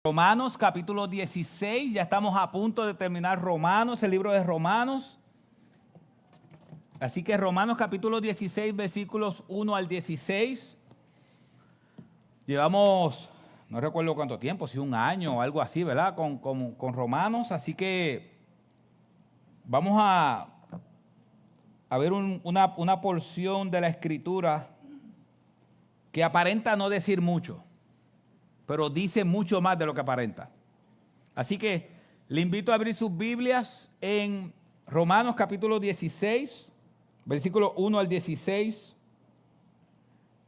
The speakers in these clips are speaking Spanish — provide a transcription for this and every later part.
Romanos capítulo 16, ya estamos a punto de terminar Romanos, el libro de Romanos. Así que Romanos capítulo 16, versículos 1 al 16. Llevamos, no recuerdo cuánto tiempo, si un año o algo así, ¿verdad? Con Romanos, así que vamos a ver una porción de la Escritura que aparenta no decir mucho, pero dice mucho más de lo que aparenta. Así que le invito a abrir sus Biblias en Romanos capítulo 16, versículo 1 al 16.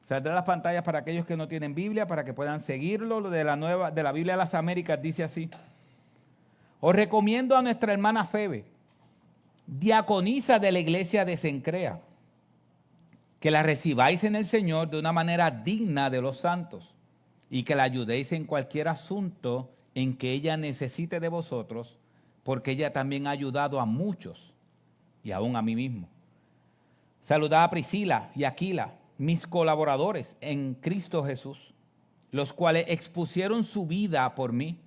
Saldrá las pantallas para aquellos que no tienen Biblia, para que puedan seguirlo. Lo de la Biblia de las Américas dice así: os recomiendo a nuestra hermana Febe, diaconisa de la iglesia de Cencrea, que la recibáis en el Señor de una manera digna de los santos, y que la ayudéis en cualquier asunto en que ella necesite de vosotros, porque ella también ha ayudado a muchos, y aún a mí mismo. Saludad a Priscila y Aquila, mis colaboradores en Cristo Jesús, los cuales expusieron su vida por mí,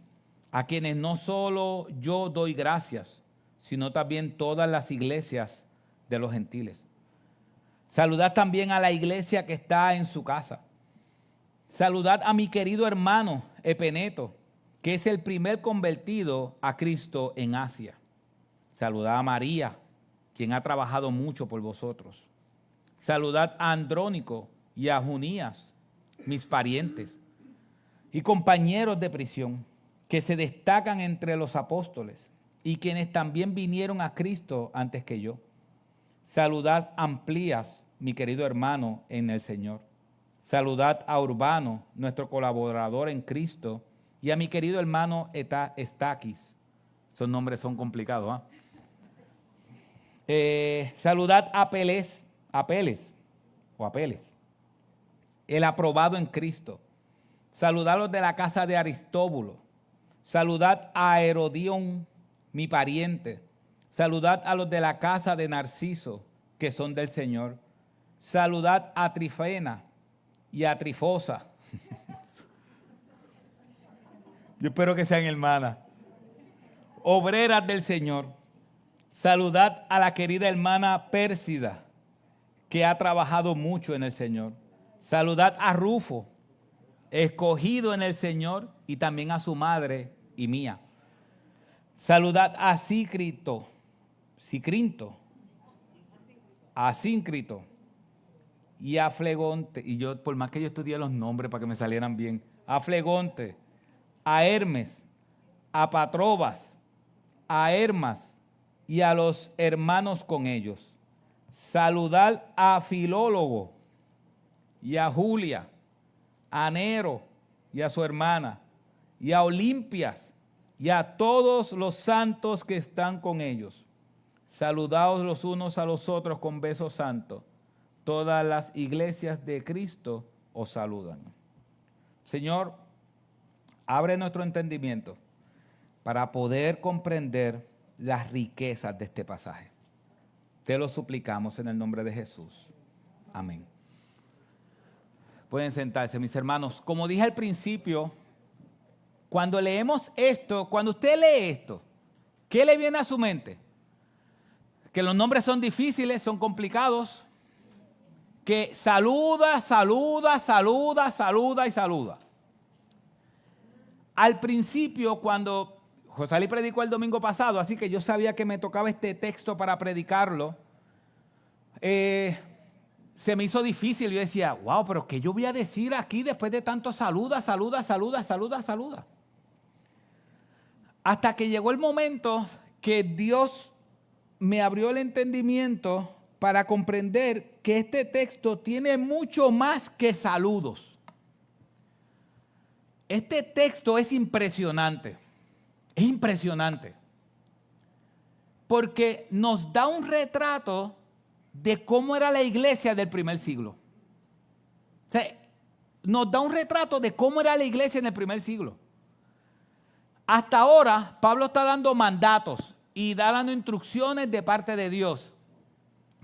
a quienes no solo yo doy gracias, sino también todas las iglesias de los gentiles. Saludad también a la iglesia que está en su casa. Saludad a mi querido hermano Epeneto, que es el primer convertido a Cristo en Asia. Saludad a María, quien ha trabajado mucho por vosotros. Saludad a Andrónico y a Junías, mis parientes y compañeros de prisión, que se destacan entre los apóstoles y quienes también vinieron a Cristo antes que yo. Saludad a Amplías, mi querido hermano en el Señor. Saludad a Urbano, nuestro colaborador en Cristo, y a mi querido hermano Estaquis. Esos nombres son complicados, saludad a Apeles, el aprobado en Cristo. Saludad a los de la casa de Aristóbulo. Saludad a Herodión, mi pariente. Saludad a los de la casa de Narciso, que son del Señor. Saludad a Trifena y a Trifosa. Yo espero que sean hermanas, obreras del Señor. Saludad a la querida hermana Pérsida, que ha trabajado mucho en el Señor. Saludad a Rufo, escogido en el Señor, y también a su madre y mía. Saludad a Asíncrito, y a Flegonte, y yo, por más que yo estudié los nombres para que me salieran bien, a Flegonte, a Hermes, a Patrobas, a Hermas y a los hermanos con ellos. Saludad a Filólogo y a Julia, a Nero y a su hermana, y a Olimpias y a todos los santos que están con ellos. Saludaos los unos a los otros con besos santos. Todas las iglesias de Cristo os saludan. Señor, abre nuestro entendimiento para poder comprender las riquezas de este pasaje. Te lo suplicamos en el nombre de Jesús. Amén. Pueden sentarse, mis hermanos. Como dije al principio, cuando leemos esto, cuando usted lee esto, ¿qué le viene a su mente? Que los nombres son difíciles, son complicados. Que saluda. Al principio, cuando Josalí predicó el domingo pasado, así que yo sabía que me tocaba este texto para predicarlo, se me hizo difícil. Yo decía, wow, pero ¿qué yo voy a decir aquí después de tanto saluda? Hasta que llegó el momento que Dios me abrió el entendimiento para comprender que este texto tiene mucho más que saludos. Este texto es impresionante. Es impresionante. Porque nos da un retrato de cómo era la iglesia del primer siglo. O sea, nos da un retrato de cómo era la iglesia en el primer siglo. Hasta ahora, Pablo está dando mandatos y está dando instrucciones de parte de Dios.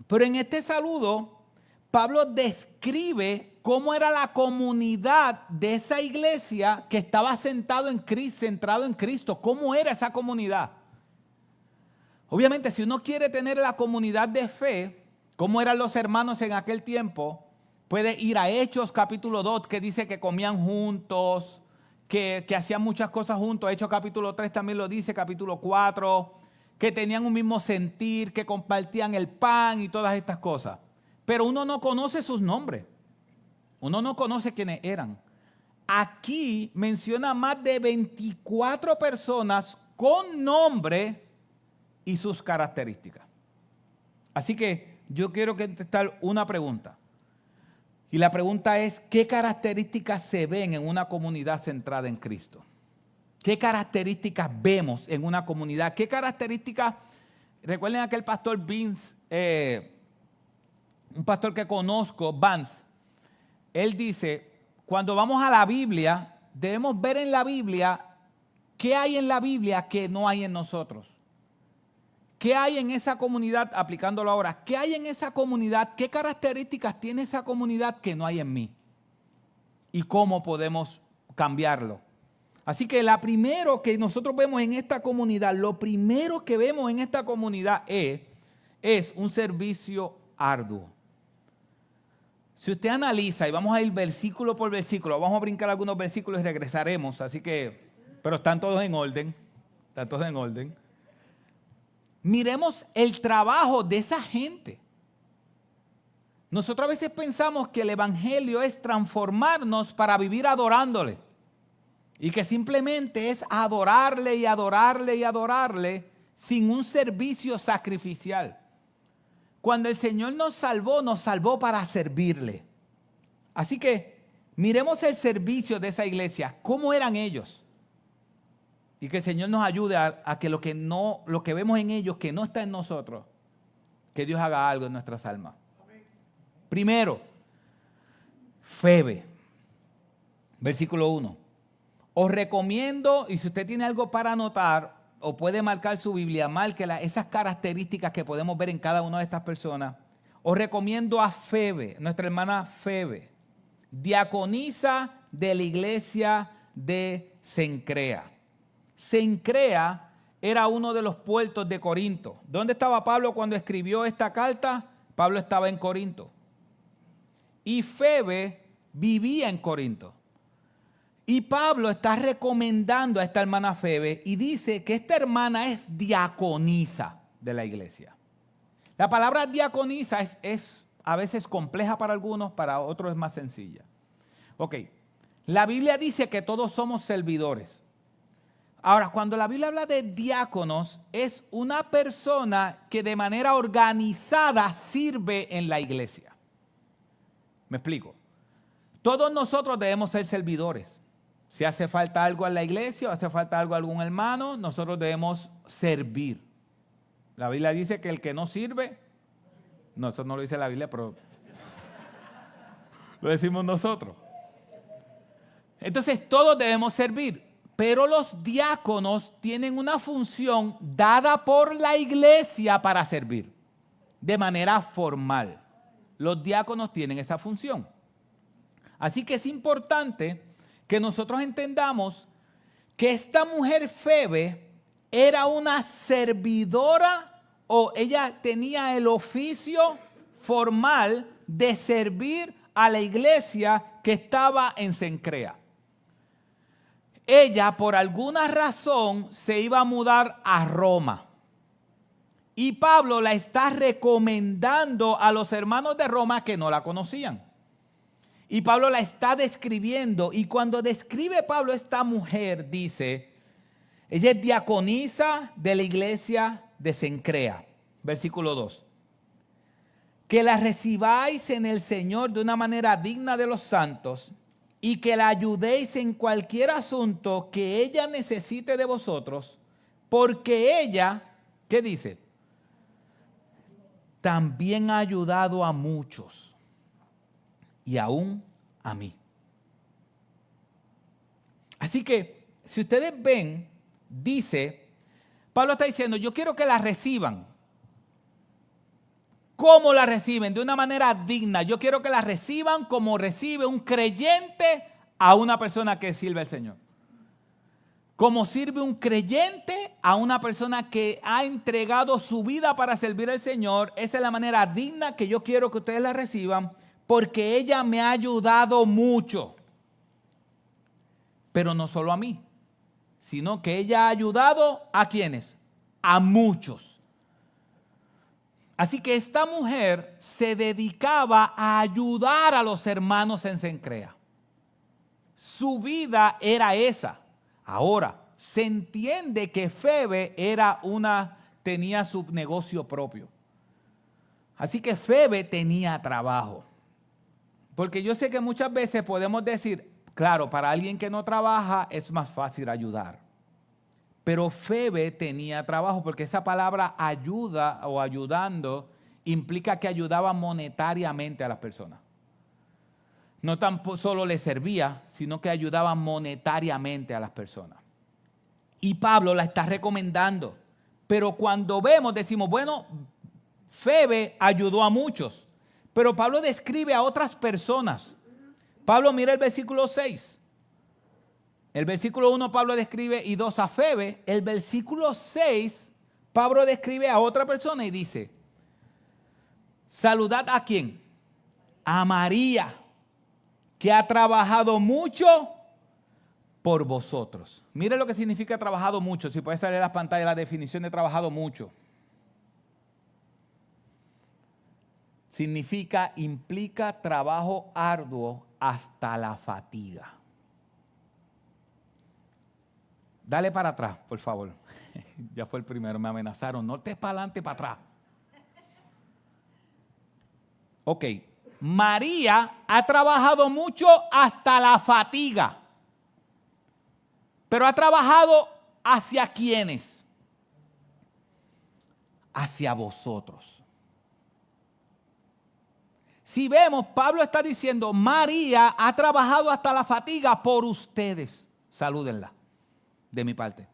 Pero en este saludo, Pablo describe cómo era la comunidad de esa iglesia que estaba centrado en Cristo. ¿Cómo era esa comunidad? Obviamente, si uno quiere tener la comunidad de fe, cómo eran los hermanos en aquel tiempo, puede ir a Hechos capítulo 2, que dice que comían juntos, que hacían muchas cosas juntos. Hechos capítulo 3 también lo dice, capítulo 4, que tenían un mismo sentir, que compartían el pan y todas estas cosas. Pero uno no conoce sus nombres. Uno no conoce quiénes eran. Aquí menciona más de 24 personas con nombre y sus características. Así que yo quiero contestar una pregunta. Y la pregunta es, ¿qué características se ven en una comunidad centrada en Cristo? ¿Qué características vemos en una comunidad? ¿Qué características? Recuerden aquel pastor Vince, un pastor que conozco, Vance. Él dice, cuando vamos a la Biblia, debemos ver en la Biblia qué hay en la Biblia que no hay en nosotros. ¿Qué hay en esa comunidad, aplicándolo ahora? ¿Qué hay en esa comunidad? ¿Qué características tiene esa comunidad que no hay en mí? ¿Y cómo podemos cambiarlo? Así que lo primero que nosotros vemos en esta comunidad, es un servicio arduo. Si usted analiza, y vamos a ir versículo por versículo, vamos a brincar algunos versículos y regresaremos, pero están todos en orden, Miremos el trabajo de esa gente. Nosotros a veces pensamos que el evangelio es transformarnos para vivir adorándole. Y que simplemente es adorarle y adorarle y adorarle sin un servicio sacrificial. Cuando el Señor nos salvó para servirle. Así que miremos el servicio de esa iglesia. ¿Cómo eran ellos? Y que el Señor nos ayude a que lo que vemos en ellos, que no está en nosotros, que Dios haga algo en nuestras almas. Amén. Primero, Febe. Versículo 1. Os recomiendo, y si usted tiene algo para anotar, o puede marcar su Biblia, marque esas características que podemos ver en cada una de estas personas. Os recomiendo a Febe, nuestra hermana Febe, diaconisa de la iglesia de Cencrea. Cencrea era uno de los puertos de Corinto. ¿Dónde estaba Pablo cuando escribió esta carta? Pablo estaba en Corinto. Y Febe vivía en Corinto. Y Pablo está recomendando a esta hermana Febe y dice que esta hermana es diaconisa de la iglesia. La palabra diaconisa es a veces compleja para algunos, para otros es más sencilla. Ok, la Biblia dice que todos somos servidores. Ahora, cuando la Biblia habla de diáconos, es una persona que de manera organizada sirve en la iglesia. ¿Me explico? Todos nosotros debemos ser servidores. Si hace falta algo en la iglesia o hace falta algo a algún hermano, nosotros debemos servir. La Biblia dice que el que no sirve, no, eso no lo dice la Biblia, pero lo decimos nosotros. Entonces todos debemos servir. Pero los diáconos tienen una función dada por la iglesia para servir de manera formal. Los diáconos tienen esa función. Así que es importante que nosotros entendamos que esta mujer Febe era una servidora o ella tenía el oficio formal de servir a la iglesia que estaba en Cencrea. Ella, por alguna razón, se iba a mudar a Roma. Y Pablo la está recomendando a los hermanos de Roma que no la conocían. Y Pablo la está describiendo. Y cuando describe Pablo a esta mujer, dice, ella es diaconisa de la iglesia de Cencrea. Versículo 2. Que la recibáis en el Señor de una manera digna de los santos, y que la ayudéis en cualquier asunto que ella necesite de vosotros, porque ella, ¿qué dice? También ha ayudado a muchos, y aún a mí. Así que, si ustedes ven, dice, Pablo está diciendo, yo quiero que la reciban. ¿Cómo la reciben? De una manera digna. Yo quiero que la reciban como recibe un creyente a una persona que sirve al Señor. Como sirve un creyente a una persona que ha entregado su vida para servir al Señor. Esa es la manera digna que yo quiero que ustedes la reciban, porque ella me ha ayudado mucho. Pero no solo a mí, sino que ella ha ayudado ¿a quiénes? A muchos. Así que esta mujer se dedicaba a ayudar a los hermanos en Cencrea. Su vida era esa. Ahora, se entiende que Febe tenía su negocio propio. Así que Febe tenía trabajo. Porque yo sé que muchas veces podemos decir, claro, para alguien que no trabaja es más fácil ayudar. Pero Febe tenía trabajo, porque esa palabra ayuda o ayudando implica que ayudaba monetariamente a las personas. No tan solo le servía, sino que ayudaba monetariamente a las personas. Y Pablo la está recomendando. Pero cuando vemos, decimos, bueno, Febe ayudó a muchos. Pero Pablo describe a otras personas. Pablo, mira el versículo 6. El versículo 1 Pablo describe y 2 a Febe. El versículo 6 Pablo describe a otra persona y dice, saludad ¿a quién? A María, que ha trabajado mucho por vosotros. Mire lo que significa trabajado mucho. Si puedes salir a la pantalla la definición de trabajado mucho. Implica trabajo arduo hasta la fatiga. Dale para atrás, por favor. Ya fue el primero, me amenazaron. No te para adelante, para atrás. Ok. María ha trabajado mucho hasta la fatiga. Pero ha trabajado ¿hacia quiénes? Hacia vosotros. Si vemos, Pablo está diciendo, María ha trabajado hasta la fatiga por ustedes. Salúdenla de mi parte.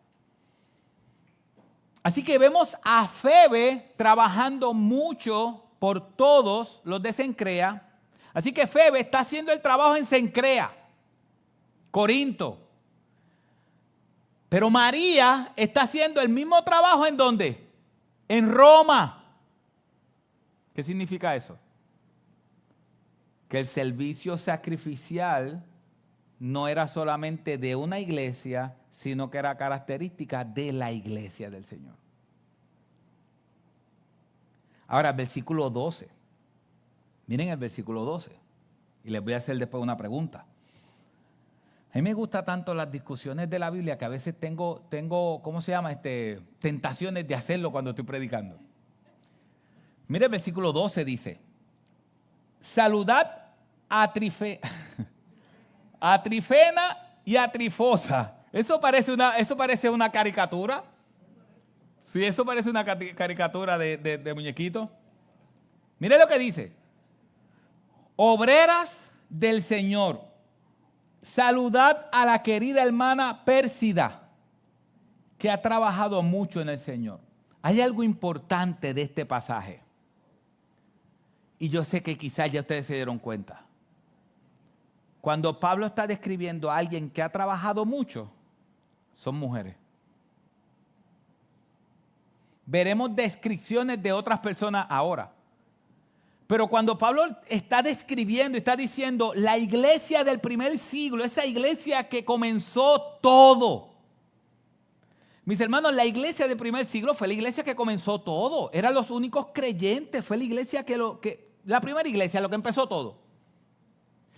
Así que vemos a Febe trabajando mucho por todos los de Cencrea. Así que Febe está haciendo el trabajo en Cencrea, Corinto. Pero María está haciendo el mismo trabajo ¿en dónde? En Roma. ¿Qué significa eso? Que el servicio sacrificial no era solamente de una iglesia, sino que era característica de la iglesia del Señor. Ahora, versículo 12. Miren el versículo 12. Y les voy a hacer después una pregunta. A mí me gustan tanto las discusiones de la Biblia que a veces tengo ¿cómo se llama? Tentaciones de hacerlo cuando estoy predicando. Mire el versículo 12 dice, saludad a Trifena y a Trifosa. ¿Eso parece una caricatura? Sí, eso parece una caricatura de muñequito. Mire lo que dice. Obreras del Señor, saludad a la querida hermana Pérsida, que ha trabajado mucho en el Señor. Hay algo importante de este pasaje. Y yo sé que quizás ya ustedes se dieron cuenta. Cuando Pablo está describiendo a alguien que ha trabajado mucho, son mujeres. Veremos descripciones de otras personas ahora. Pero cuando Pablo está describiendo, está diciendo la iglesia del primer siglo, esa iglesia que comenzó todo. Mis hermanos, la iglesia del primer siglo fue la iglesia que comenzó todo. Eran los únicos creyentes, fue la iglesia la primera iglesia, lo que empezó todo.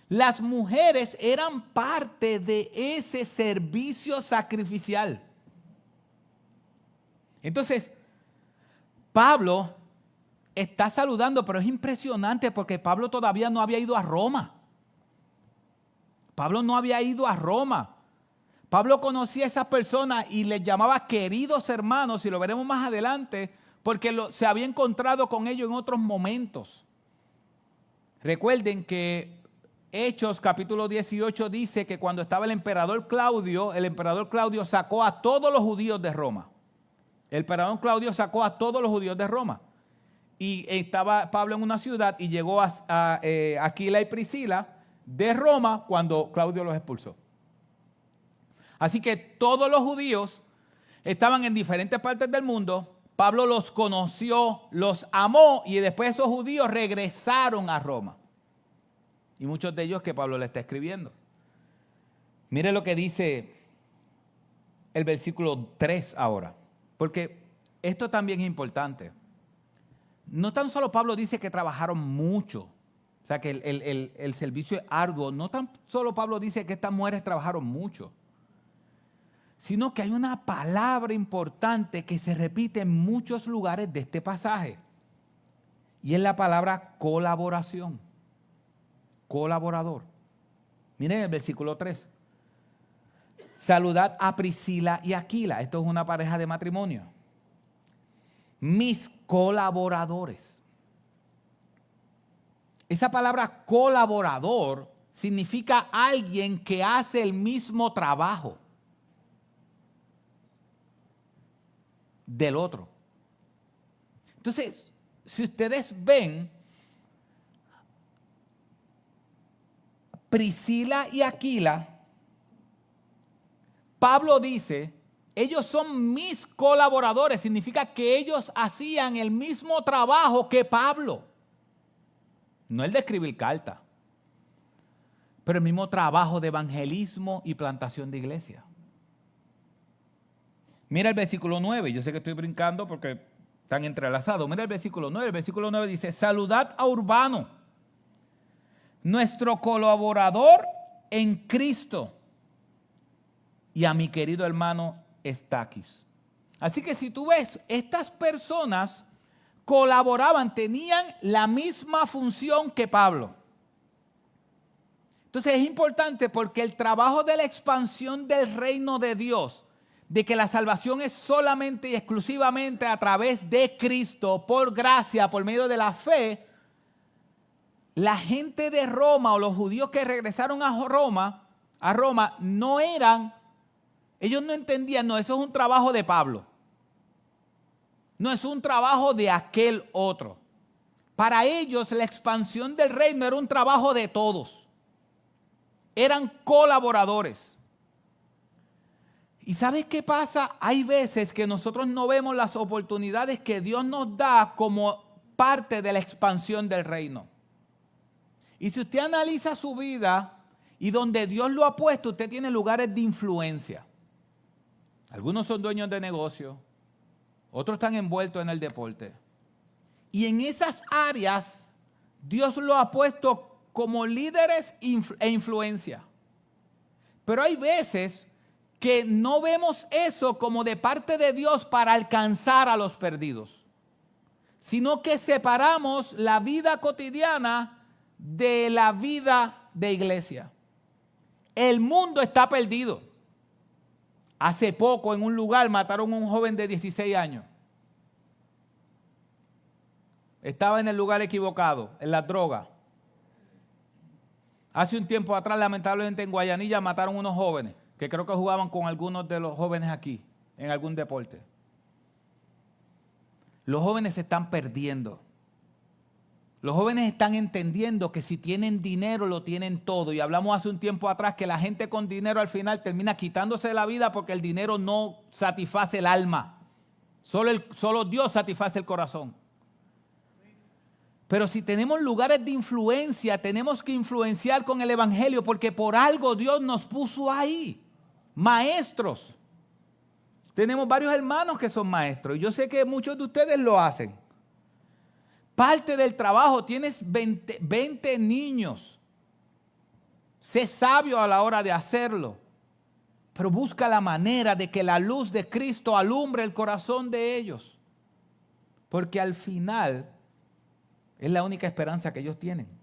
Las mujeres eran parte de ese servicio sacrificial. Entonces, Pablo está saludando, pero es impresionante porque Pablo todavía no había ido a Roma. Pablo no había ido a Roma. Pablo conocía a esas personas y les llamaba queridos hermanos, y lo veremos más adelante, porque se había encontrado con ellos en otros momentos. Recuerden que Hechos capítulo 18 dice que cuando estaba el emperador Claudio sacó a todos los judíos de Roma. El emperador Claudio sacó a todos los judíos de Roma. y estaba Pablo en una ciudad y llegó a Aquila y Priscila de Roma cuando Claudio los expulsó. Así que todos los judíos estaban en diferentes partes del mundo. Pablo los conoció, los amó y después esos judíos regresaron a Roma. Y muchos de ellos que Pablo le está escribiendo. Mire lo que dice el versículo 3 ahora, porque esto también es importante. No tan solo Pablo dice que trabajaron mucho, o sea que el servicio es arduo. No tan solo Pablo dice que estas mujeres trabajaron mucho, sino que hay una palabra importante que se repite en muchos lugares de este pasaje. Y es la palabra colaboración. Colaborador. Miren el versículo 3. Saludad a Priscila y Aquila. Esto es una pareja de matrimonio. Mis colaboradores. Esa palabra colaborador significa alguien que hace el mismo trabajo del otro. Entonces, si ustedes ven, Priscila y Aquila, Pablo dice, ellos son mis colaboradores, significa que ellos hacían el mismo trabajo que Pablo. No el de escribir carta, pero el mismo trabajo de evangelismo y plantación de iglesia. Mira el versículo 9, yo sé que estoy brincando porque están entrelazados. Mira el versículo 9, el versículo 9 dice, saludad a Urbano, nuestro colaborador en Cristo, y a mi querido hermano Estaquis. Así que si tú ves, estas personas colaboraban, tenían la misma función que Pablo. Entonces es importante porque el trabajo de la expansión del reino de Dios, de que la salvación es solamente y exclusivamente a través de Cristo, por gracia, por medio de la fe, la gente de Roma o los judíos que regresaron a Roma no eran, ellos no entendían, no, eso es un trabajo de Pablo. No es un trabajo de aquel otro. Para ellos la expansión del reino era un trabajo de todos. Eran colaboradores. ¿Y sabes qué pasa? Hay veces que nosotros no vemos las oportunidades que Dios nos da como parte de la expansión del reino. Y si usted analiza su vida y donde Dios lo ha puesto, usted tiene lugares de influencia. Algunos son dueños de negocio, otros están envueltos en el deporte. Y en esas áreas, Dios lo ha puesto como líderes e influencia. Pero hay veces que no vemos eso como de parte de Dios para alcanzar a los perdidos, sino que separamos la vida cotidiana de la vida de iglesia. El mundo está perdido. Hace poco en un lugar mataron a un joven de 16 años. Estaba en el lugar equivocado, en la droga. Hace un tiempo atrás, lamentablemente en Guayanilla mataron unos jóvenes que creo que jugaban con algunos de los jóvenes aquí, en algún deporte. Los jóvenes se están perdiendo. Los jóvenes están entendiendo que si tienen dinero, lo tienen todo. Y hablamos hace un tiempo atrás que la gente con dinero al final termina quitándose la vida porque el dinero no satisface el alma. Solo Dios satisface el corazón. Pero si tenemos lugares de influencia, tenemos que influenciar con el evangelio porque por algo Dios nos puso ahí. Maestros. Tenemos varios hermanos que son maestros y yo sé que muchos de ustedes lo hacen. Parte del trabajo, tienes 20 niños. Sé sabio a la hora de hacerlo, pero busca la manera de que la luz de Cristo alumbre el corazón de ellos. Porque al final es la única esperanza que ellos tienen.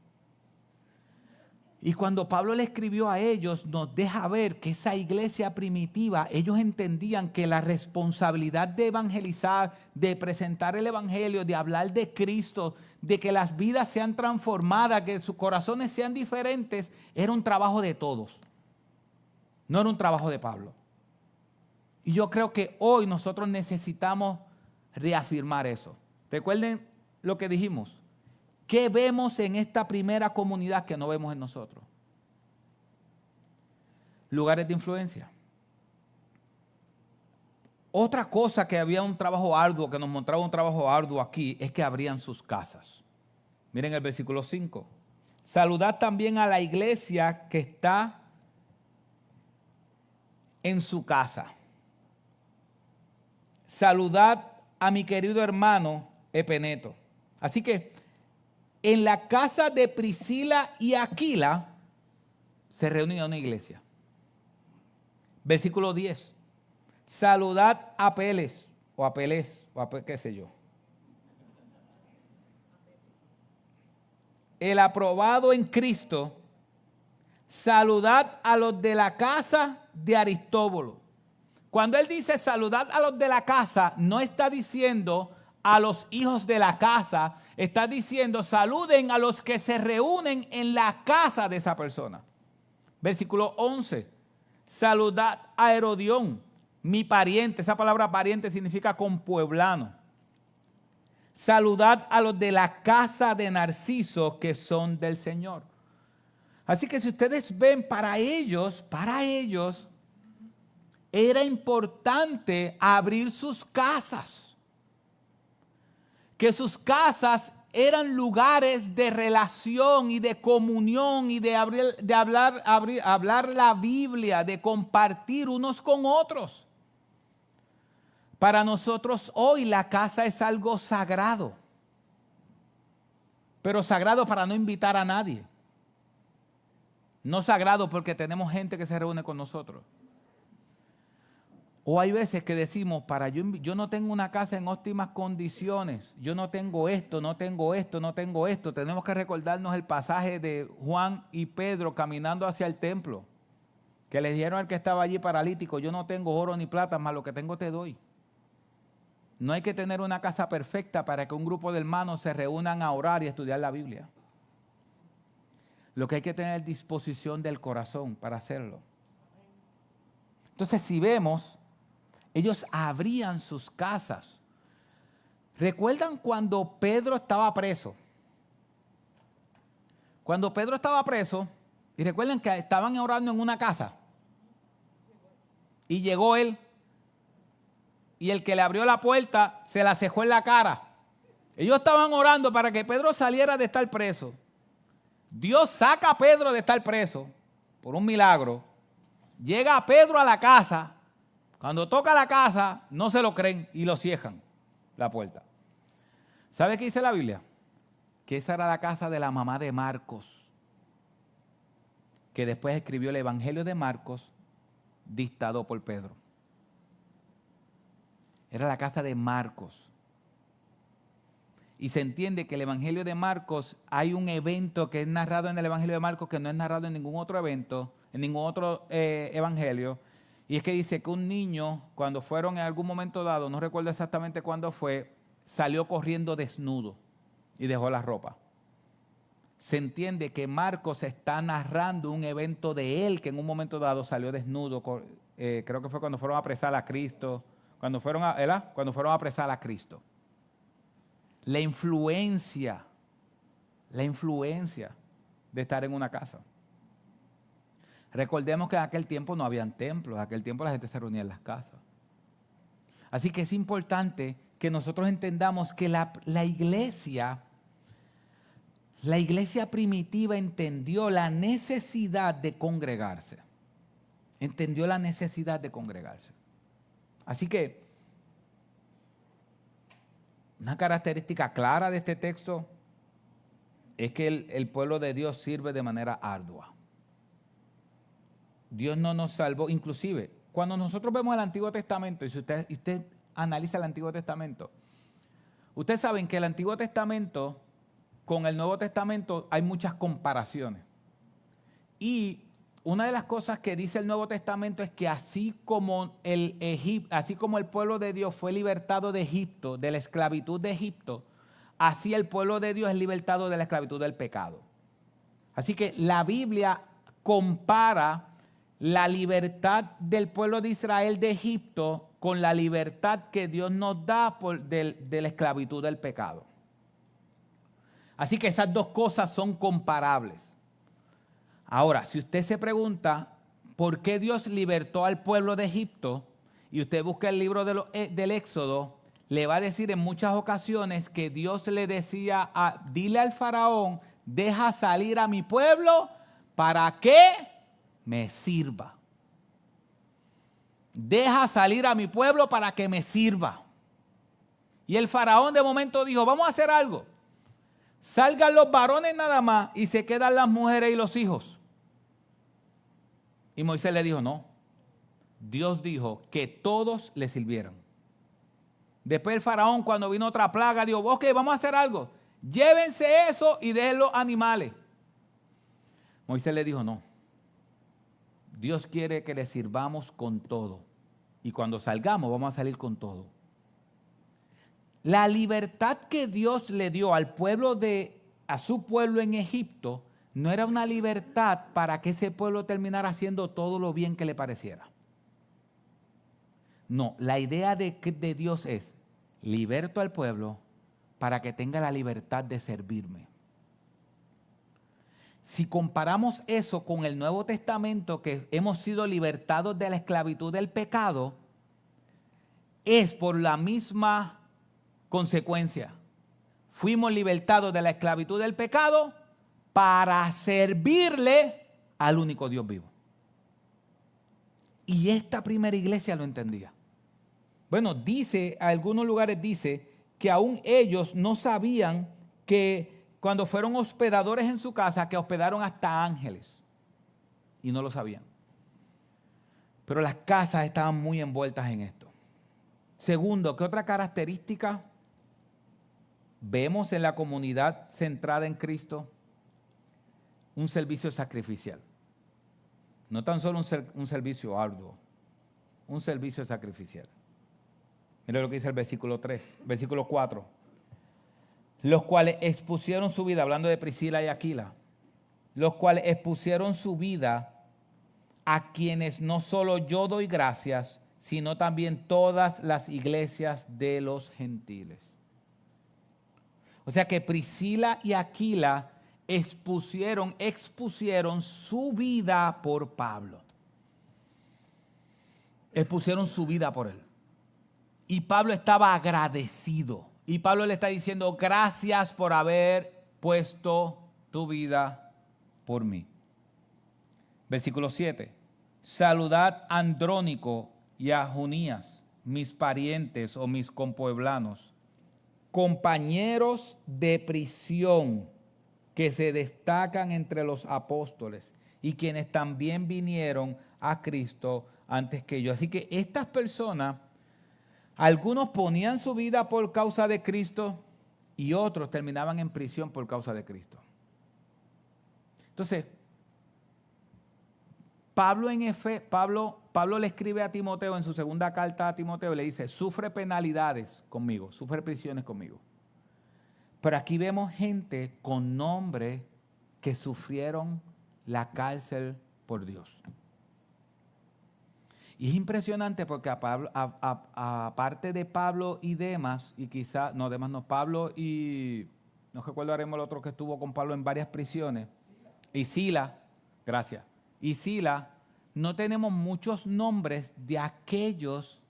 Y cuando Pablo le escribió a ellos, nos deja ver que esa iglesia primitiva, ellos entendían que la responsabilidad de evangelizar, de presentar el evangelio, de hablar de Cristo, de que las vidas sean transformadas, que sus corazones sean diferentes, era un trabajo de todos. No era un trabajo de Pablo. Y yo creo que hoy nosotros necesitamos reafirmar eso. Recuerden lo que dijimos. ¿Qué vemos en esta primera comunidad que no vemos en nosotros? Lugares de influencia. Otra cosa que había un trabajo arduo, que nos mostraba un trabajo arduo aquí, es que abrían sus casas. Miren el versículo 5. Saludad también a la iglesia que está en su casa. Saludad a mi querido hermano Epeneto. Así que en la casa de Priscila y Aquila se reunía una iglesia. Versículo 10. Saludad a Apeles o Apeles o qué sé yo. El aprobado en Cristo. Saludad a los de la casa de Aristóbulo. Cuando él dice saludad a los de la casa, no está diciendo a los hijos de la casa, está diciendo saluden a los que se reúnen en la casa de esa persona. Versículo 11. Saludad a Herodión, mi pariente. Esa palabra pariente significa compueblano. Saludad a los de la casa de Narciso que son del Señor. Así que si ustedes ven, para ellos era importante abrir sus casas. Que sus casas eran lugares de relación y de comunión y de hablar la Biblia, de compartir unos con otros. Para nosotros hoy la casa es algo sagrado, pero sagrado para no invitar a nadie. No sagrado porque tenemos gente que se reúne con nosotros. O hay veces que decimos, yo no tengo una casa en óptimas condiciones, yo no tengo esto, no tengo esto, no tengo esto. Tenemos que recordarnos el pasaje de Juan y Pedro caminando hacia el templo, que le dijeron al que estaba allí paralítico, yo no tengo oro ni plata, mas lo que tengo te doy. No hay que tener una casa perfecta para que un grupo de hermanos se reúnan a orar y a estudiar la Biblia. Lo que hay que tener es disposición del corazón para hacerlo. Entonces, si vemos, ellos abrían sus casas. ¿Recuerdan cuando Pedro estaba preso? Cuando Pedro estaba preso, y recuerden que estaban orando en una casa, y llegó él, y el que le abrió la puerta se la cejó en la cara. Ellos estaban orando para que Pedro saliera de estar preso. Dios saca a Pedro de estar preso por un milagro. Llega Pedro a la casa. Cuando toca la casa, no se lo creen y lo cierran la puerta. ¿Sabe qué dice la Biblia? Que esa era la casa de la mamá de Marcos, que después escribió el Evangelio de Marcos, dictado por Pedro. Era la casa de Marcos. Y se entiende que el Evangelio de Marcos, hay un evento que es narrado en el Evangelio de Marcos que no es narrado en ningún otro evento, en ningún otro evangelio. Y es que dice que un niño, cuando fueron en algún momento dado, no recuerdo exactamente cuándo fue, salió corriendo desnudo y dejó la ropa. Se entiende que Marcos está narrando un evento de él que en un momento dado salió desnudo. Creo que fue cuando fueron a apresar a Cristo. Cuando fueron a apresar a Cristo. La influencia de estar en una casa. Recordemos que en aquel tiempo no habían templos, en aquel tiempo la gente se reunía en las casas. Así que es importante que nosotros entendamos que la iglesia primitiva entendió la necesidad de congregarse. Entendió la necesidad de congregarse. Así que una característica clara de este texto es que el pueblo de Dios sirve de manera ardua. Dios no nos salvó, inclusive cuando nosotros vemos el Antiguo Testamento, y si usted analiza el Antiguo Testamento, ustedes saben que el Antiguo Testamento con el Nuevo Testamento hay muchas comparaciones. Y una de las cosas que dice el Nuevo Testamento es que así como el pueblo de Dios fue libertado de Egipto, de la esclavitud de Egipto, así el pueblo de Dios es libertado de la esclavitud del pecado. Así que la Biblia compara la libertad del pueblo de Israel de Egipto con la libertad que Dios nos da de la esclavitud del pecado. Así que esas dos cosas son comparables. Ahora, si usted se pregunta por qué Dios libertó al pueblo de Egipto, y usted busca el libro del Éxodo, le va a decir en muchas ocasiones que Dios le decía, dile al faraón, deja salir a mi pueblo para que me sirva. Deja salir a mi pueblo para que me sirva. Y el faraón de momento dijo, vamos a hacer algo. Salgan los varones nada más y se quedan las mujeres y los hijos. Y Moisés le dijo, no. Dios dijo que todos le sirvieran. Después el faraón, cuando vino otra plaga, dijo, ok, vamos a hacer algo. Llévense eso y dejen los animales. Moisés le dijo, no. Dios quiere que le sirvamos con todo. Y cuando salgamos, vamos a salir con todo. La libertad que Dios le dio al pueblo a su pueblo en Egipto, no era una libertad para que ese pueblo terminara haciendo todo lo bien que le pareciera. No, la idea de Dios es, liberto al pueblo para que tenga la libertad de servirme. Si comparamos eso con el Nuevo Testamento, que hemos sido libertados de la esclavitud del pecado, es por la misma consecuencia. Fuimos libertados de la esclavitud del pecado para servirle al único Dios vivo. Y esta primera iglesia lo entendía. Bueno, dice, a algunos lugares dice que aún ellos no sabían que cuando fueron hospedadores en su casa, que hospedaron hasta ángeles. Y no lo sabían. Pero las casas estaban muy envueltas en esto. Segundo, ¿qué otra característica vemos en la comunidad centrada en Cristo? Un servicio sacrificial. No tan solo un servicio arduo, un servicio sacrificial. Mira lo que dice el versículo 4. Los cuales expusieron su vida, hablando de Priscila y Aquila, los cuales expusieron su vida a quienes no solo yo doy gracias, sino también todas las iglesias de los gentiles. O sea que Priscila y Aquila expusieron su vida por Pablo. Expusieron su vida por él. Y Pablo estaba agradecido. Y Pablo le está diciendo, gracias por haber puesto tu vida por mí. Versículo 7. Saludad a Andrónico y a Junías, mis parientes o mis compueblanos, compañeros de prisión que se destacan entre los apóstoles y quienes también vinieron a Cristo antes que yo. Así que estas personas, algunos ponían su vida por causa de Cristo y otros terminaban en prisión por causa de Cristo. Entonces, Pablo le escribe a Timoteo en su segunda carta a Timoteo y le dice, sufre penalidades conmigo, sufre prisiones conmigo. Pero aquí vemos gente con nombre que sufrieron la cárcel por Dios. Y es impresionante porque aparte de Pablo y Demas, y Pablo y, no recuerdo el otro que estuvo con Pablo en varias prisiones, y Sila, gracias. Y Sila, no tenemos muchos nombres de aquellos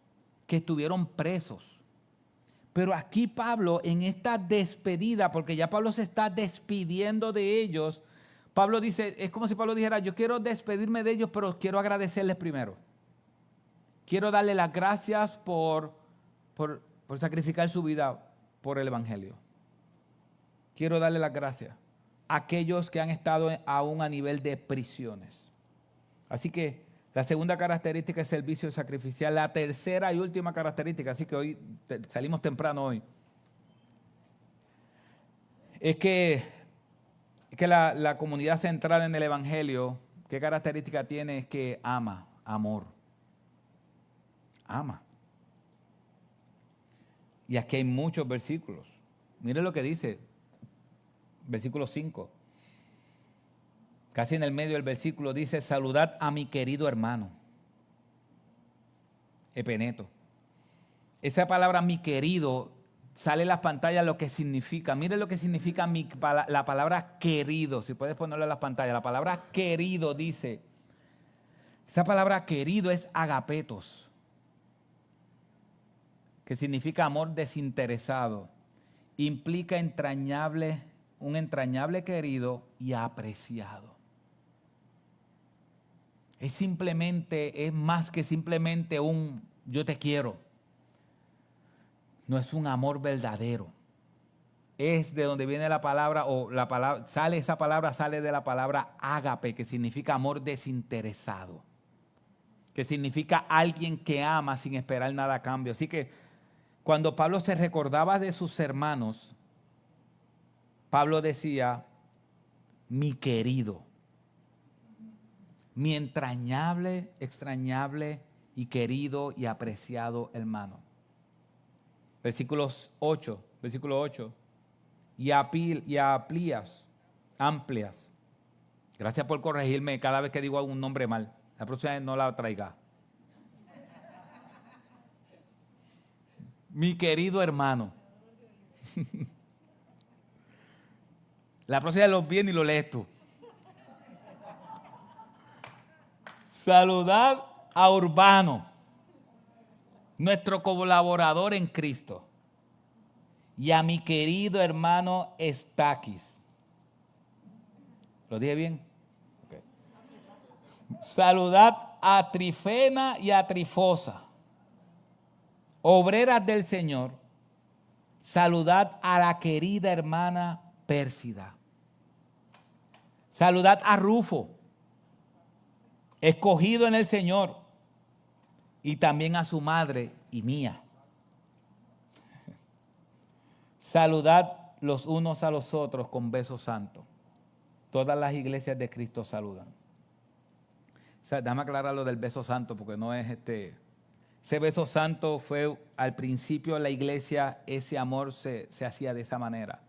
que estuvieron presos. Pero aquí Pablo, en esta despedida, porque ya Pablo se está despidiendo de ellos, Pablo dice, es como si Pablo dijera, yo quiero despedirme de ellos, pero quiero agradecerles primero. Quiero darle las gracias por sacrificar su vida por el Evangelio. Quiero darle las gracias a aquellos que han estado aún a nivel de prisiones. Así que la segunda característica es servicio sacrificial. La tercera y última característica, así que hoy salimos temprano hoy, es que la comunidad centrada en el Evangelio, ¿qué característica tiene? Es que ama, amor. Ama. Y aquí hay muchos versículos. Mire lo que dice, versículo 5. Casi en el medio del versículo dice, saludad a mi querido hermano, Epeneto. Esa palabra mi querido sale en las pantallas lo que significa. Mire lo que significa la palabra querido. Si puedes ponerlo en las pantallas. La palabra querido dice, esa palabra querido es agapetos, que significa amor desinteresado. Implica un entrañable querido y apreciado. Es más que simplemente un yo te quiero. No es un amor verdadero. Es de donde viene la palabra, esa palabra sale de la palabra ágape, que significa amor desinteresado. Que significa alguien que ama sin esperar nada a cambio. Así que cuando Pablo se recordaba de sus hermanos, Pablo decía, mi querido, mi entrañable, extrañable y querido y apreciado hermano. Versículo 8. Y amplias. Gracias por corregirme cada vez que digo algún nombre mal. La próxima vez no la traiga. Mi querido hermano. La próxima vez lo viene y lo lees tú. Saludad a Urbano, nuestro colaborador en Cristo, y a mi querido hermano Estaquis. ¿Lo dije bien? Okay. Saludad a Trifena y a Trifosa, obreras del Señor. Saludad a la querida hermana Pérsida. Saludad a Rufo, escogido en el Señor, y también a su madre y mía. Saludad los unos a los otros con besos santos. Todas las iglesias de Cristo saludan. Déjame aclarar lo del beso santo, porque no es ese beso santo fue al principio de la iglesia, ese amor se hacía de esa manera.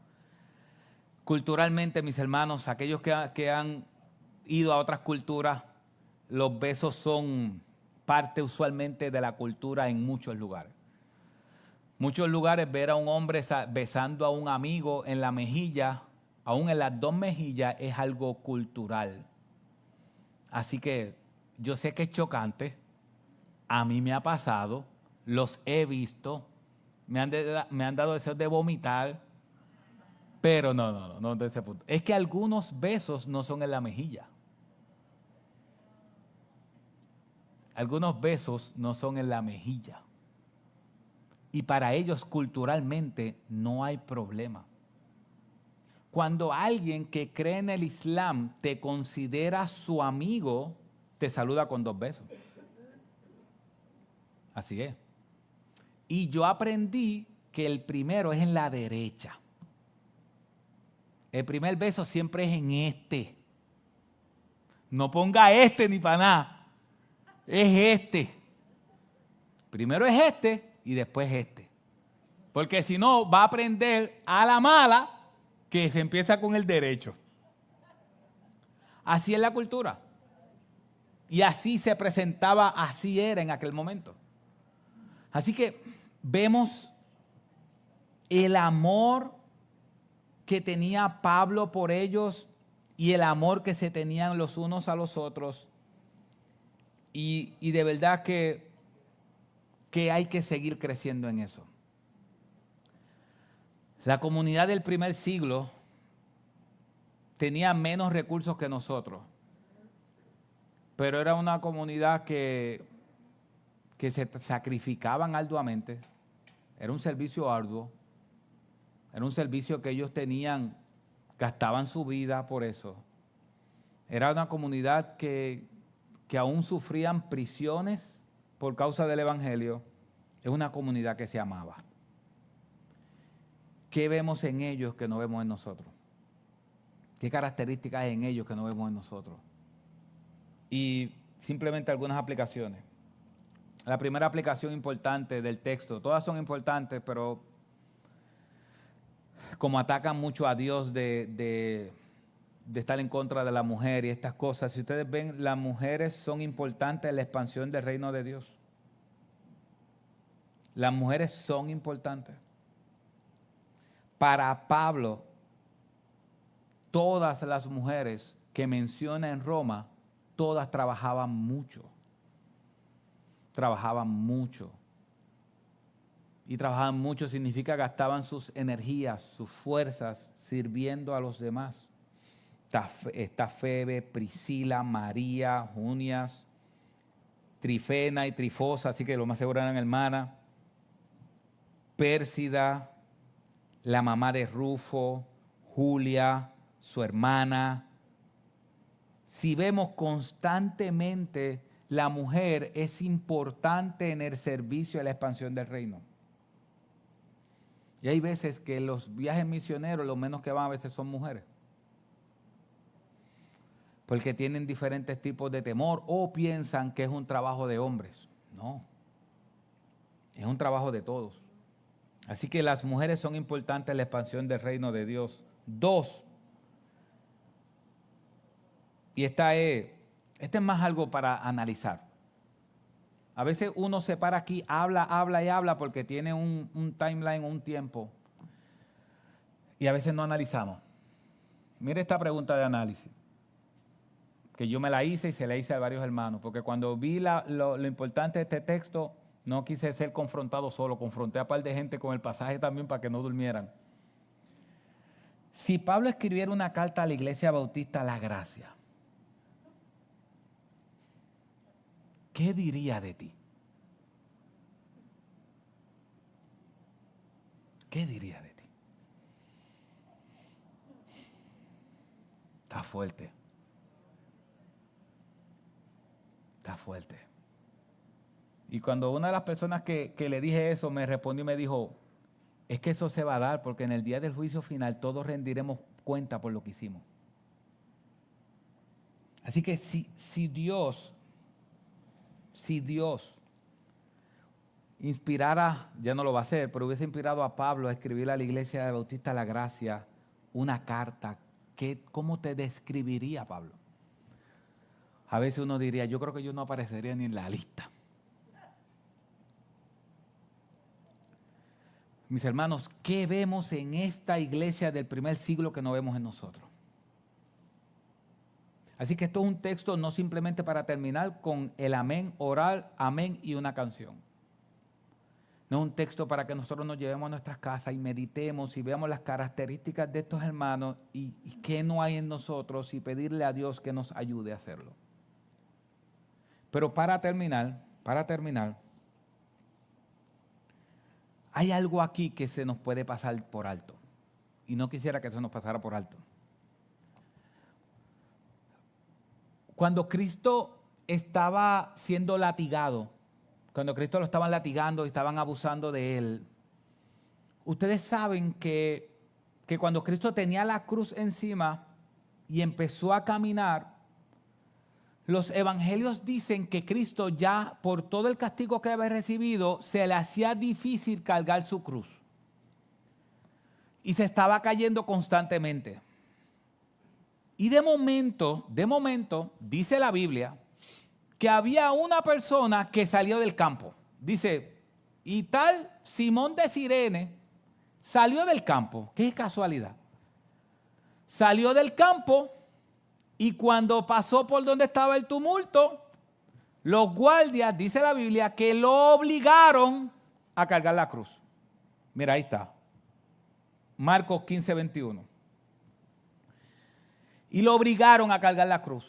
Culturalmente, mis hermanos, aquellos que han ido a otras culturas, los besos son parte usualmente de la cultura en muchos lugares. Muchos lugares ver a un hombre besando a un amigo en la mejilla, aún en las dos mejillas, es algo cultural. Así que yo sé que es chocante, a mí me ha pasado, los he visto, me han dado deseos de vomitar, pero no de ese punto. Es que algunos besos no son en la mejilla. Algunos besos no son en la mejilla. Y para ellos culturalmente no hay problema. Cuando alguien que cree en el Islam te considera su amigo, te saluda con 2 besos. Así es. Y yo aprendí que el primero es en la derecha. El primer beso siempre es en este. No ponga este ni para nada. Es este. Primero es este y después este. Porque si no, va a aprender a la mala que se empieza con el derecho. Así es la cultura. Y así se presentaba, así era en aquel momento. Así que vemos el amor que tenía Pablo por ellos y el amor que se tenían los unos a los otros. Y de verdad que hay que seguir creciendo en eso. La comunidad del primer siglo tenía menos recursos que nosotros, pero era una comunidad que se sacrificaban arduamente. Era un servicio arduo, era un servicio que ellos tenían, gastaban su vida por eso. Era una comunidad que aún sufrían prisiones por causa del Evangelio. Es una comunidad que se amaba. ¿Qué vemos en ellos que no vemos en nosotros? ¿Qué características hay en ellos que no vemos en nosotros? Y simplemente algunas aplicaciones. La primera aplicación importante del texto, todas son importantes, pero como atacan mucho a Dios de estar en contra de la mujer y estas cosas, si ustedes ven, las mujeres son importantes en la expansión del reino de Dios. Las mujeres son importantes. para Pablo, todas las mujeres que menciona en Roma, todas trabajaban mucho. Trabajaban mucho. Y trabajaban mucho significa gastaban sus energías, sus fuerzas, sirviendo a los demás. Está Febe, Priscila, María, Junias, Trifena y Trifosa, así que lo más seguro eran hermanas. Pérsida, la mamá de Rufo, Julia, su hermana. Si vemos constantemente, la mujer es importante en el servicio y la expansión del reino. Y hay veces que los viajes misioneros, los menos que van a veces son mujeres. Porque tienen diferentes tipos de temor o piensan que es un trabajo de hombres. No, es un trabajo de todos. Así que las mujeres son importantes en la expansión del reino de Dios. 2, y este es más algo para analizar. A veces uno se para aquí, habla porque tiene un timeline, un tiempo. Y a veces no analizamos. Mire esta pregunta de análisis, que yo me la hice y se la hice a varios hermanos, porque cuando vi lo importante de este texto, no quise ser confrontado solo, confronté a un par de gente con el pasaje también para que no durmieran. Si Pablo escribiera una carta a la Iglesia Bautista La Gracia, ¿qué diría de ti? ¿Qué diría de ti? Está fuerte. Está fuerte. Y cuando una de las personas que le dije eso me respondió y me dijo, es que eso se va a dar porque en el día del juicio final todos rendiremos cuenta por lo que hicimos. Así que si Dios inspirara, ya no lo va a hacer, pero hubiese inspirado a Pablo a escribir a la Iglesia de Bautista La Gracia una carta, ¿cómo te describiría Pablo? A veces uno diría, yo creo que yo no aparecería ni en la lista. Mis hermanos, ¿qué vemos en esta iglesia del primer siglo que no vemos en nosotros? Así que esto es un texto no simplemente para terminar con el amén oral, amén y una canción. No es un texto para que nosotros nos llevemos a nuestras casas y meditemos y veamos las características de estos hermanos y qué no hay en nosotros y pedirle a Dios que nos ayude a hacerlo. Pero para terminar, hay algo aquí que se nos puede pasar por alto. Y no quisiera que se nos pasara por alto. Cuando Cristo estaba siendo latigado, cuando Cristo lo estaban latigando y estaban abusando de él, ustedes saben que cuando Cristo tenía la cruz encima y empezó a caminar, los evangelios dicen que Cristo ya, por todo el castigo que había recibido, se le hacía difícil cargar su cruz. Y se estaba cayendo constantemente. Y de momento, dice la Biblia, que había una persona que salió del campo. Dice, y tal Simón de Cirene salió del campo. Qué casualidad. Salió del campo y cuando pasó por donde estaba el tumulto, los guardias, dice la Biblia, que lo obligaron a cargar la cruz. Mira, ahí está. Marcos 15, 21. Y lo obligaron a cargar la cruz.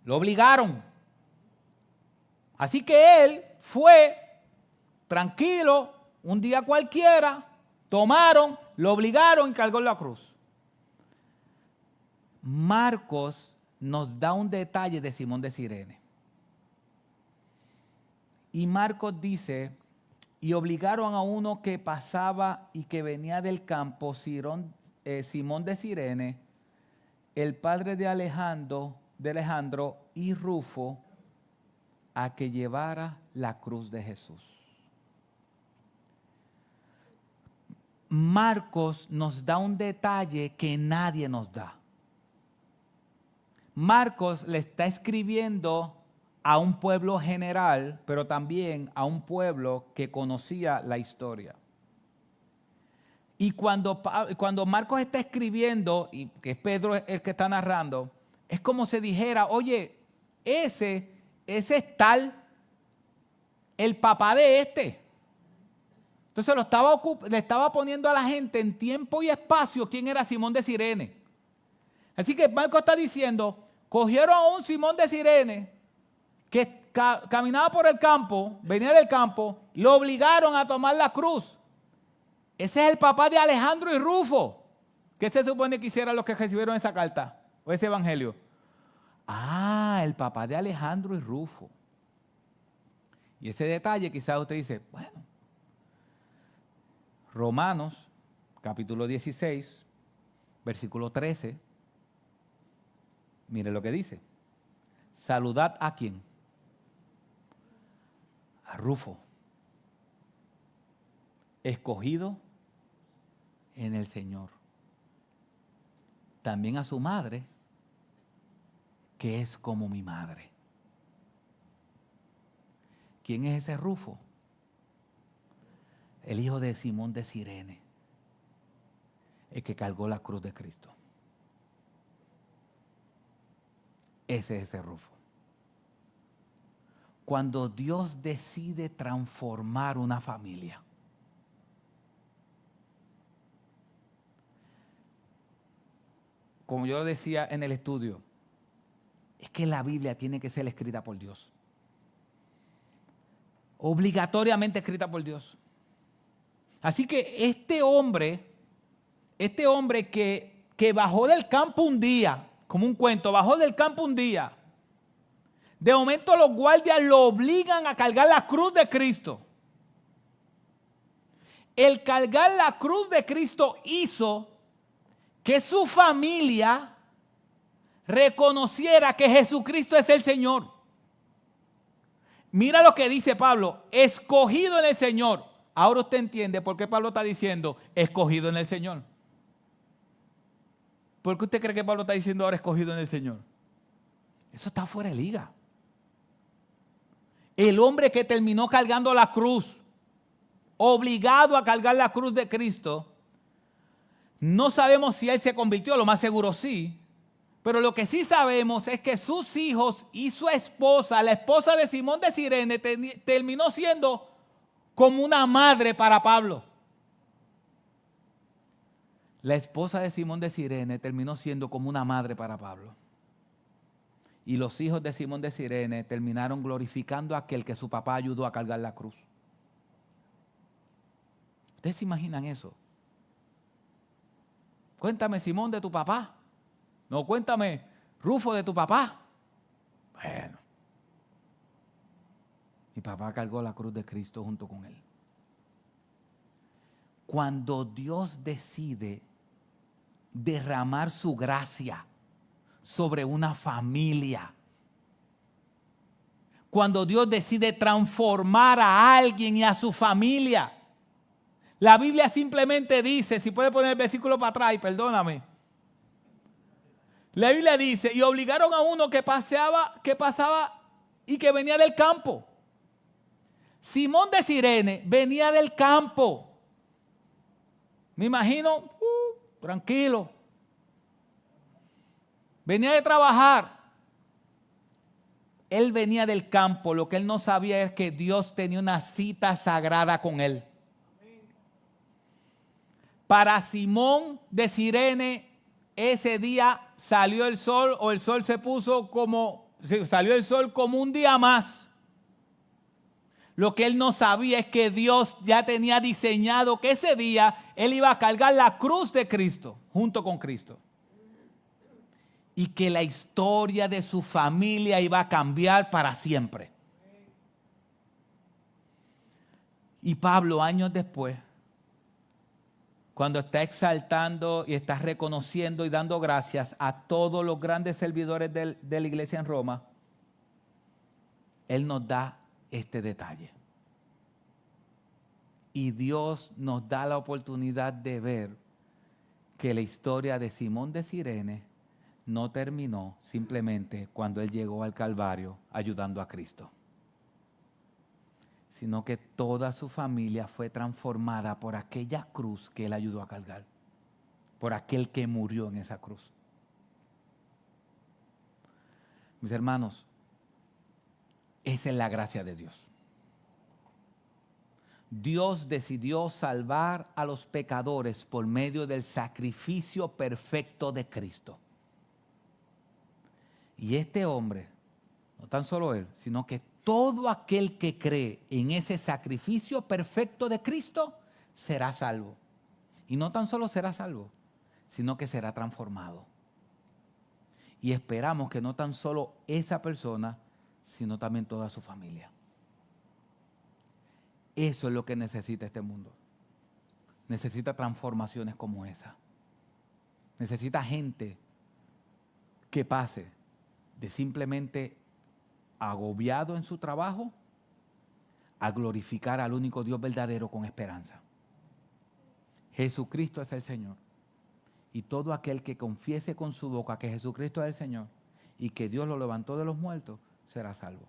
Lo obligaron. Así que él fue tranquilo, un día cualquiera, tomaron, lo obligaron y cargó la cruz. Marcos nos da un detalle de Simón de Cirene. Y Marcos dice, y obligaron a uno que pasaba y que venía del campo, Simón de Cirene, el padre de Alejandro y Rufo, a que llevara la cruz de Jesús. Marcos nos da un detalle que nadie nos da. Marcos le está escribiendo a un pueblo general, pero también a un pueblo que conocía la historia. Y cuando Marcos está escribiendo, y que es Pedro el que está narrando, es como si dijera, oye, ese es tal, el papá de este. Entonces le estaba poniendo a la gente en tiempo y espacio quién era Simón de Cirene. Así que Marcos está diciendo, cogieron a un Simón de Cirene que caminaba por el campo, venía del campo, lo obligaron a tomar la cruz. Ese es el papá de Alejandro y Rufo. ¿Qué se supone que hicieran los que recibieron esa carta o ese evangelio? Ah, el papá de Alejandro y Rufo. Y ese detalle quizás usted dice, bueno, Romanos capítulo 16, versículo 13, mire lo que dice. Saludad a quién. A Rufo, escogido en el Señor. También a su madre, que es como mi madre. ¿Quién es ese Rufo? El hijo de Simón de Cirene, el que cargó la cruz de Cristo. Ese es ese Rufo. Cuando Dios decide transformar una familia, como yo decía en el estudio, es que la Biblia tiene que ser escrita por Dios. Obligatoriamente escrita por Dios. Así que este hombre que bajó del campo un día, como un cuento, bajó del campo un día, de momento los guardias lo obligan a cargar la cruz de Cristo. El cargar la cruz de Cristo hizo que su familia reconociera que Jesucristo es el Señor. Mira lo que dice Pablo, escogido en el Señor. Ahora usted entiende por qué Pablo está diciendo escogido en el Señor. ¿Por qué usted cree que Pablo está diciendo ahora escogido en el Señor? Eso está fuera de liga. El hombre que terminó cargando la cruz, obligado a cargar la cruz de Cristo, no sabemos si él se convirtió, lo más seguro sí, pero lo que sí sabemos es que sus hijos y su esposa, la esposa de Simón de Cirene, terminó siendo como una madre para Pablo. La esposa de Simón de Cirene terminó siendo como una madre para Pablo. Y los hijos de Simón de Cirene terminaron glorificando a aquel que su papá ayudó a cargar la cruz. ¿Ustedes se imaginan eso? Cuéntame, Simón, de tu papá. No, cuéntame, Rufo, de tu papá. Bueno, mi papá cargó la cruz de Cristo junto con él. Cuando Dios decide derramar su gracia sobre una familia, cuando Dios decide transformar a alguien y a su familia, la Biblia simplemente dice, si puede poner el versículo para atrás, perdóname. La Biblia dice, y obligaron a uno que pasaba y que venía del campo. Simón de Cirene venía del campo. Me imagino, tranquilo. Venía de trabajar. Él venía del campo. Lo que él no sabía es que Dios tenía una cita sagrada con él. Para Simón de Cirene, ese día salió el sol, o el sol salió el sol como un día más. Lo que él no sabía es que Dios ya tenía diseñado que ese día él iba a cargar la cruz de Cristo junto con Cristo. Y que la historia de su familia iba a cambiar para siempre. Y Pablo, años después, cuando está exaltando y está reconociendo y dando gracias a todos los grandes servidores de la iglesia en Roma, él nos da este detalle. Y Dios nos da la oportunidad de ver que la historia de Simón de Cirene no terminó simplemente cuando él llegó al Calvario ayudando a Cristo. sino que toda su familia fue transformada por aquella cruz que él ayudó a cargar, por aquel que murió en esa cruz. Mis hermanos, esa es la gracia de Dios. Dios decidió salvar a los pecadores por medio del sacrificio perfecto de Cristo. Y este hombre, no tan solo él, sino que todo aquel que cree en ese sacrificio perfecto de Cristo será salvo. Y no tan solo será salvo, sino que será transformado. Y esperamos que no tan solo esa persona, sino también toda su familia. Eso es lo que necesita este mundo. Necesita transformaciones como esa. Necesita gente que pase de simplemente agobiado en su trabajo a glorificar al único Dios verdadero con esperanza. Jesucristo es el Señor. Y todo aquel que confiese con su boca que Jesucristo es el Señor y que Dios lo levantó de los muertos, será salvo.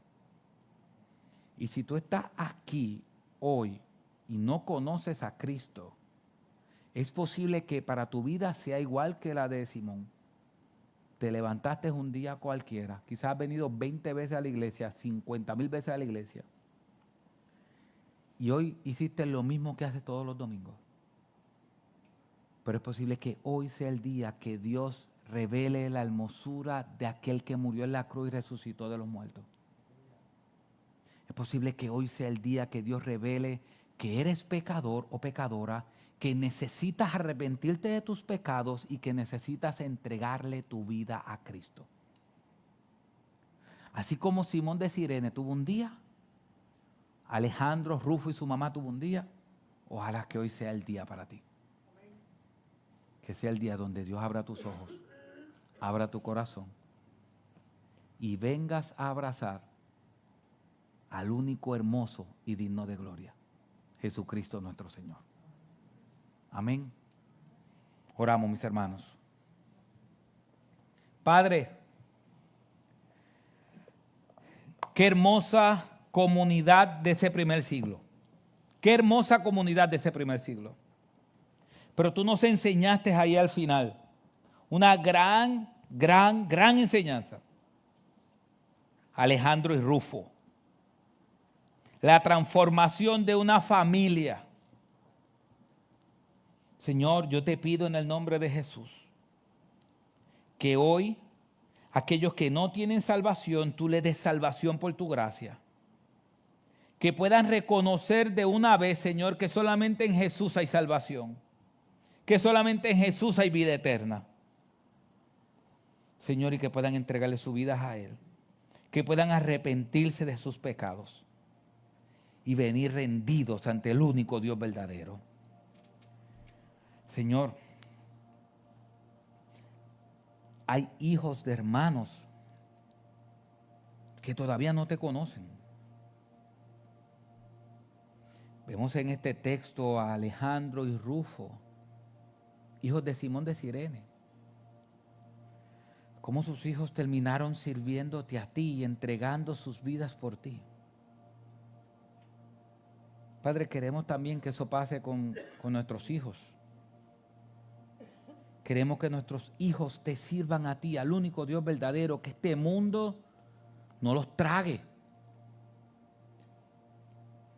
Y si tú estás aquí hoy y no conoces a Cristo, es posible que para tu vida sea igual que la de Simón. Te levantaste un día cualquiera, quizás has venido 20 veces a la iglesia, 50,000 veces a la iglesia, y hoy hiciste lo mismo que haces todos los domingos. Pero es posible que hoy sea el día que Dios revele la hermosura de aquel que murió en la cruz y resucitó de los muertos. Es posible que hoy sea el día que Dios revele que eres pecador o pecadora, que necesitas arrepentirte de tus pecados y que necesitas entregarle tu vida a Cristo. Así como Simón de Cirene tuvo un día, Alejandro, Rufo y su mamá tuvo un día, ojalá que hoy sea el día para ti. Que sea el día donde Dios abra tus ojos, abra tu corazón y vengas a abrazar al único hermoso y digno de gloria, Jesucristo nuestro Señor. Amén. Oramos, mis hermanos. Padre, qué hermosa comunidad de ese primer siglo. Qué hermosa comunidad de ese primer siglo. Pero tú nos enseñaste ahí al final una gran enseñanza. Alejandro y Rufo. La transformación de una familia. Señor, yo te pido en el nombre de Jesús que hoy aquellos que no tienen salvación, tú les des salvación por tu gracia. Que puedan reconocer de una vez, Señor, que solamente en Jesús hay salvación. Que solamente en Jesús hay vida eterna. Señor, y que puedan entregarle su vida a Él. Que puedan arrepentirse de sus pecados y venir rendidos ante el único Dios verdadero. Señor, hay hijos de hermanos que todavía no te conocen. Vemos en este texto a Alejandro y Rufo, hijos de Simón de Cirene. Cómo sus hijos terminaron sirviéndote a ti y entregando sus vidas por ti. Padre, queremos también que eso pase con nuestros hijos. Queremos que nuestros hijos te sirvan a ti, al único Dios verdadero, que este mundo no los trague,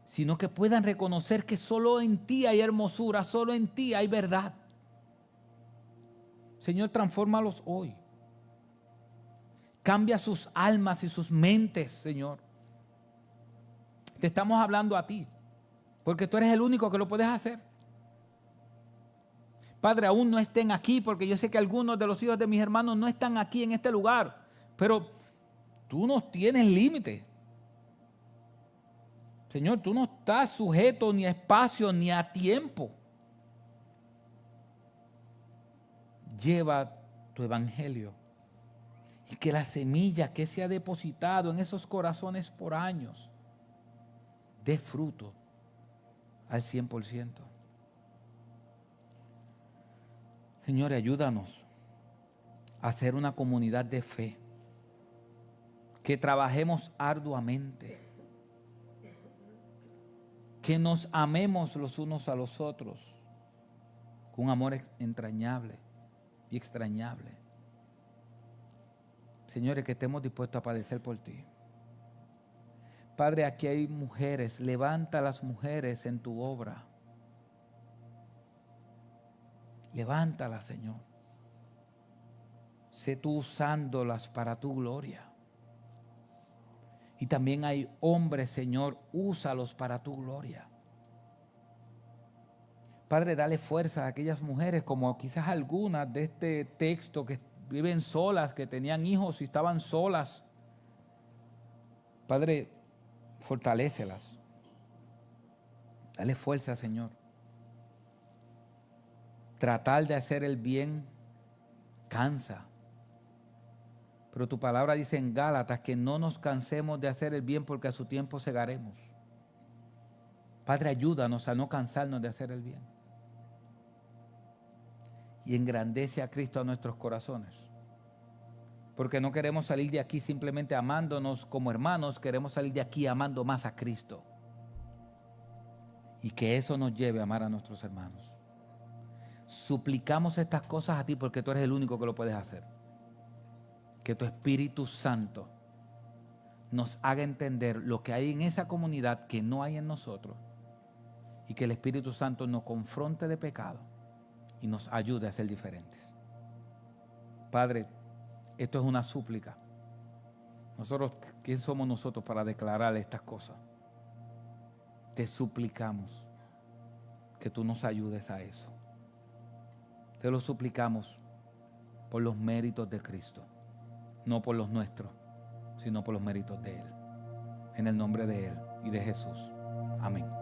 sino que puedan reconocer que solo en ti hay hermosura, solo en ti hay verdad. Señor, transfórmalos hoy. Cambia sus almas y sus mentes, Señor. Te estamos hablando a ti, porque tú eres el único que lo puedes hacer. Padre, aún no estén aquí, porque yo sé que algunos de los hijos de mis hermanos no están aquí en este lugar, pero tú no tienes límite. Señor, tú no estás sujeto ni a espacio ni a tiempo. Lleva tu evangelio y que la semilla que se ha depositado en esos corazones por años dé fruto al 100%. Señor, ayúdanos a ser una comunidad de fe, que trabajemos arduamente, que nos amemos los unos a los otros con un amor entrañable y extrañable. Señores, que estemos dispuestos a padecer por ti. Padre, aquí hay mujeres, levanta a las mujeres en tu obra. Levántalas, Señor. Sé tú usándolas para tu gloria. Y también hay hombres, Señor, úsalos para tu gloria. Padre, dale fuerza a aquellas mujeres, como quizás algunas de este texto, que viven solas, que tenían hijos y estaban solas. Padre, fortalécelas. Dale fuerza, Señor. Tratar de hacer el bien cansa. Pero tu palabra dice en Gálatas que no nos cansemos de hacer el bien porque a su tiempo segaremos. Padre, ayúdanos a no cansarnos de hacer el bien. Y engrandece a Cristo a nuestros corazones. Porque no queremos salir de aquí simplemente amándonos como hermanos, queremos salir de aquí amando más a Cristo. Y que eso nos lleve a amar a nuestros hermanos. Suplicamos estas cosas a ti porque tú eres el único que lo puedes hacer. Que tu Espíritu Santo nos haga entender lo que hay en esa comunidad que no hay en nosotros, y que el Espíritu Santo nos confronte de pecado y nos ayude a ser diferentes. Padre, esto es una súplica. Nosotros, ¿quién somos nosotros para declarar estas cosas? Te suplicamos que tú nos ayudes a eso. Te lo suplicamos por los méritos de Cristo, no por los nuestros, sino por los méritos de Él. En el nombre de Él y de Jesús. Amén.